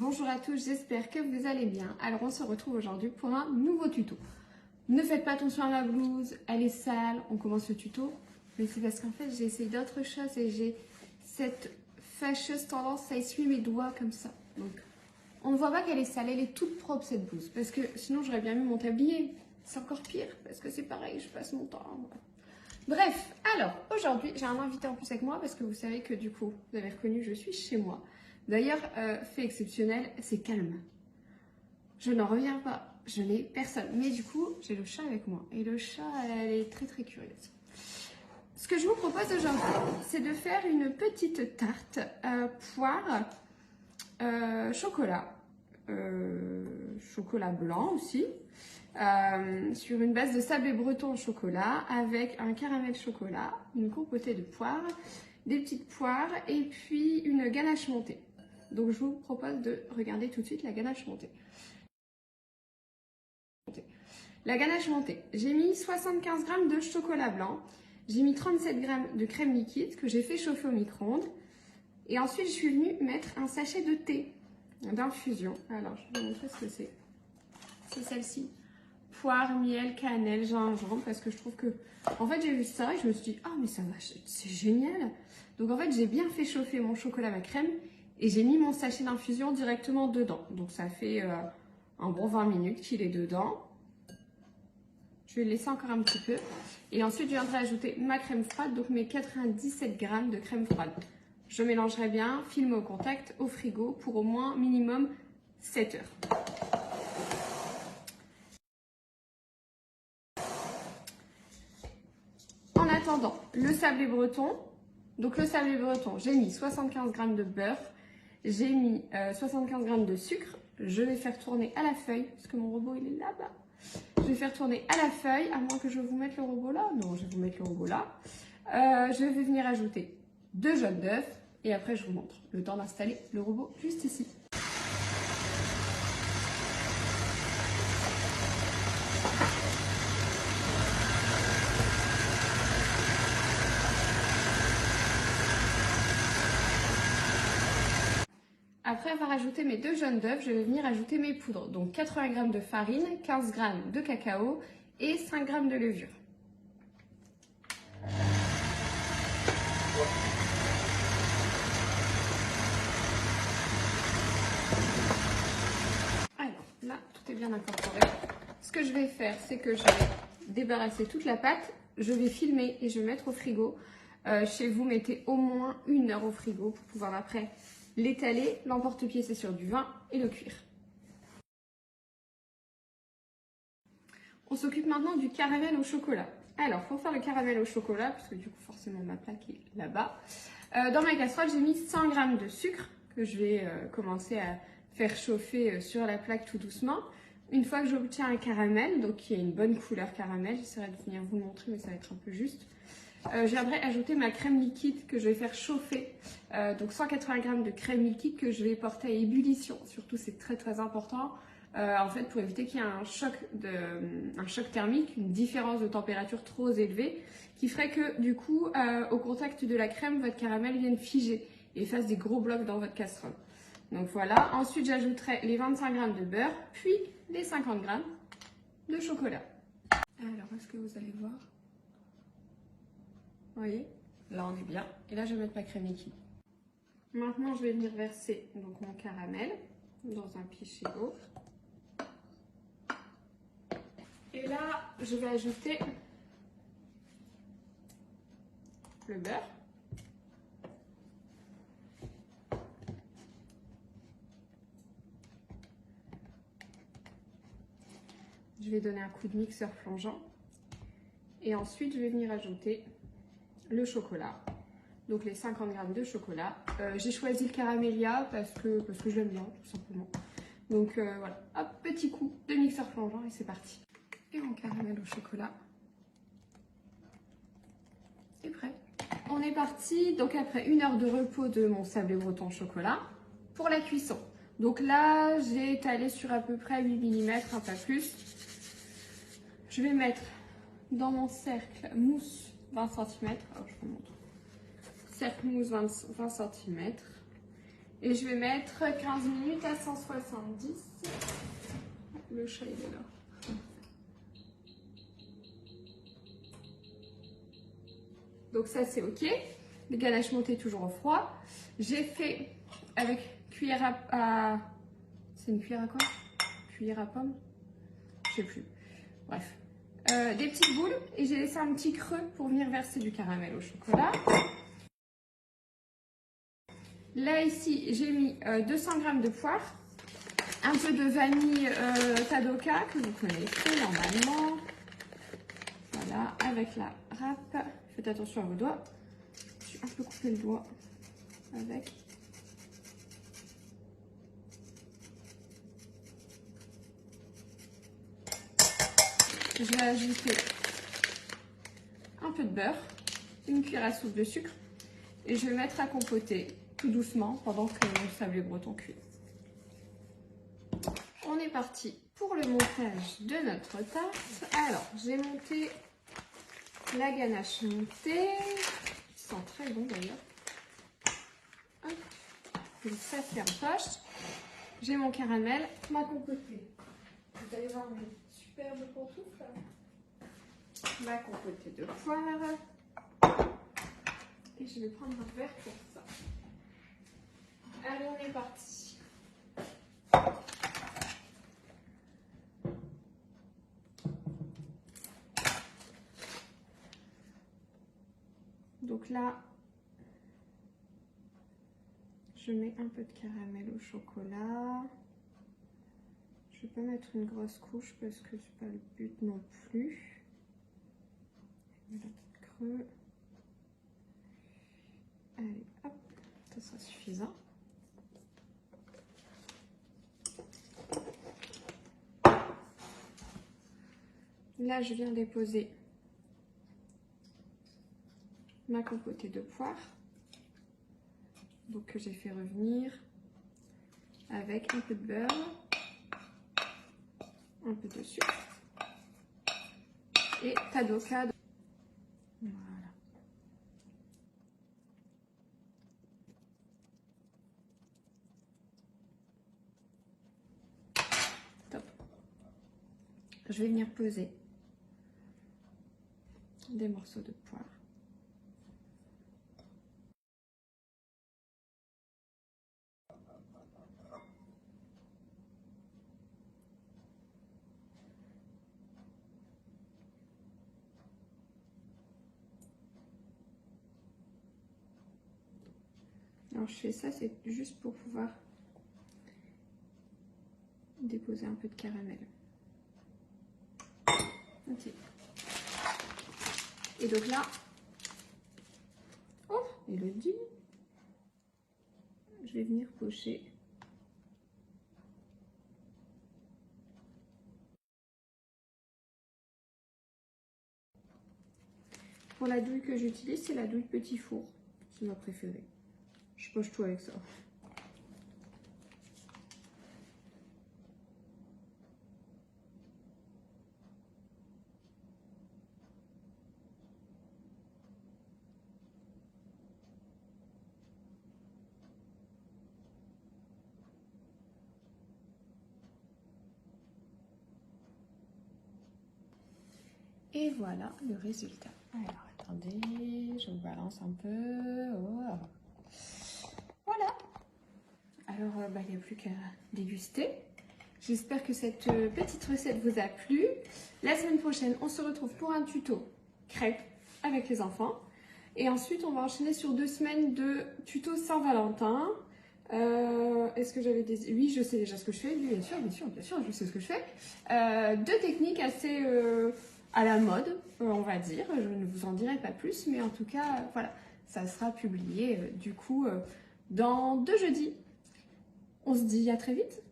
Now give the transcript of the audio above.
Bonjour à tous, j'espère que vous allez bien. Alors on se retrouve aujourd'hui pour un nouveau tuto. Ne faites pas attention à ma blouse, elle est sale, on commence le tuto. Mais c'est parce qu'en fait j'ai essayé d'autres choses et j'ai cette fâcheuse tendance à essuyer mes doigts comme ça. Donc on ne voit pas qu'elle est sale, elle est toute propre cette blouse. Parce que sinon j'aurais bien mis mon tablier. C'est encore pire parce que c'est pareil, je passe mon temps. Bref, alors aujourd'hui j'ai un invité en plus avec moi parce que vous savez que du coup, vous avez reconnu, je suis chez moi. D'ailleurs, fait exceptionnel, c'est calme. Je n'en reviens pas, je n'ai personne. Mais du coup, j'ai le chat avec moi. Et le chat, elle est très très curieuse. Ce que je vous propose aujourd'hui, c'est de faire une petite tarte poire, chocolat. Chocolat blanc aussi. Sur une base de sablé breton au chocolat avec un caramel chocolat, une compotée de poire, des petites poires et puis une ganache montée. Donc je vous propose de regarder tout de suite la ganache montée. La ganache montée, j'ai mis 75 g de chocolat blanc, j'ai mis 37 g de crème liquide que j'ai fait chauffer au micro-ondes et ensuite je suis venue mettre un sachet de thé d'infusion. Alors je vais vous montrer ce que c'est. C'est celle-ci. Poire, miel, cannelle, gingembre, parce que je trouve que... En fait, j'ai vu ça et je me suis dit, ah, mais ça va, c'est génial. Donc, en fait, j'ai bien fait chauffer mon chocolat à ma crème et j'ai mis mon sachet d'infusion directement dedans. Donc, ça fait un bon 20 minutes qu'il est dedans. Je vais le laisser encore un petit peu. Et ensuite, je viendrai ajouter ma crème froide, donc mes 97 g de crème froide. Je mélangerai bien, filme au contact, au frigo pour au moins minimum 7 heures. En attendant, le sablé breton. Donc le sablé breton, j'ai mis 75 g de beurre, j'ai mis 75 g de sucre. Je vais faire tourner à la feuille, parce que mon robot il est là-bas. Je vais faire tourner à la feuille, à moins que je vous mette le robot là. Non, je vais vous mettre le robot là. Je vais venir ajouter 2 jaunes d'œufs et après je vous montre le temps d'installer le robot juste ici. Après avoir ajouté mes 2 jaunes d'œufs, je vais venir ajouter mes poudres. Donc 80 g de farine, 15 g de cacao et 5 g de levure. Alors là, tout est bien incorporé. Ce que je vais faire, c'est que je vais débarrasser toute la pâte. Je vais filmer et je vais mettre au frigo. Chez vous, mettez au moins 1 heure au frigo pour pouvoir après l'étaler. L'emporte-pièce, c'est sur du vin et le cuire. On s'occupe maintenant du caramel au chocolat. Alors, pour faire le caramel au chocolat, puisque du coup, forcément, ma plaque est là-bas, dans ma casserole, j'ai mis 100 g de sucre que je vais commencer à faire chauffer sur la plaque tout doucement. Une fois que j'obtiens un caramel, donc qui a une bonne couleur caramel, j'essaierai de venir vous le montrer, mais ça va être un peu juste. Je viendrai ajouter ma crème liquide que je vais faire chauffer. Donc 180 g de crème liquide que je vais porter à ébullition. Surtout, c'est très très important. En fait, pour éviter qu'il y ait un choc thermique, une différence de température trop élevée, qui ferait que du coup, au contact de la crème, votre caramel vienne figer et fasse des gros blocs dans votre casserole. Donc voilà. Ensuite, j'ajouterai les 25 g de beurre, puis les 50 g de chocolat. Alors, est-ce que vous allez voir? Vous voyez? Là, on est bien. Et là, je vais mettre ma crème liquide. Maintenant, je vais venir verser donc mon caramel dans un pichet-d'eau. Et là, je vais ajouter le beurre. Je vais donner un coup de mixeur plongeant. Et ensuite, je vais venir ajouter le chocolat. Donc les 50 g de chocolat. J'ai choisi le caramélia parce que je l'aime bien, tout simplement. Donc voilà, hop, petit coup de mixeur plongeant et c'est parti. Et mon caramel au chocolat est prêt. On est parti, donc après 1 heure de repos de mon sablé breton au chocolat, pour la cuisson. Donc là, j'ai étalé sur à peu près 8 mm, un peu plus. Je vais mettre dans mon cercle mousse 20 cm. Alors, je vous montre. Cercle mousse 20 cm. Et je vais mettre 15 minutes à 170. Le chat, il est là. Donc ça, c'est OK. Les ganaches montées toujours au froid. J'ai fait avec cuillère à... C'est une cuillère à quoi? Cuillère à pomme? Je sais plus. Bref. Des petites boules. Et j'ai laissé un petit creux pour venir verser du caramel au chocolat. Là, ici, j'ai mis 200 g de poire. Un peu de vanille Tadoka, que vous connaissez normalement. Voilà, avec la râpe. Faites attention à vos doigts. J'ai un peu coupé le doigt avec. Je vais ajouter un peu de beurre, une cuillère à soupe de sucre et je vais mettre à compoter tout doucement pendant que mon sablé breton cuit. On est parti pour le montage de notre tarte. Alors, j'ai monté la ganache montée, qui sent très bon d'ailleurs. Donc ça c'est en poche. J'ai mon caramel, ma compotée. Vous allez voir mes superbes pantoufles. Ma compotée de poire. Et je vais prendre un verre pour ça. Allez, on est parti. Donc là, je mets un peu de caramel au chocolat. Je vais pas mettre une grosse couche parce que c'est pas le but non plus. Je mets la petite creux. Allez, hop, ça sera suffisant. Là, je viens déposer ma compotée de poire, donc que j'ai fait revenir avec un peu de beurre, un peu de sucre et Tadoka. Voilà. Top. Je vais venir poser des morceaux de poire. Alors je fais ça, c'est juste pour pouvoir déposer un peu de caramel. Ok. Et donc là, oh, Elodie, je vais venir pocher. Pour la douille que j'utilise, c'est la douille petit four. C'est ma préférée. Je poche tout avec ça. Et voilà le résultat. Alors, attendez, je vous balance un peu. Oh. Voilà. Alors, il n'y a plus qu'à déguster. J'espère que cette petite recette vous a plu. La semaine prochaine, on se retrouve pour un tuto crêpes avec les enfants. Et ensuite, on va enchaîner sur 2 semaines de tuto Saint-Valentin. Est-ce que j'avais des... Oui, je sais déjà ce que je fais. Bien sûr, je sais ce que je fais. 2 techniques assez... à la mode, on va dire. Je ne vous en dirai pas plus, mais en tout cas, voilà, ça sera publié du coup dans 2 jeudis. On se dit à très vite.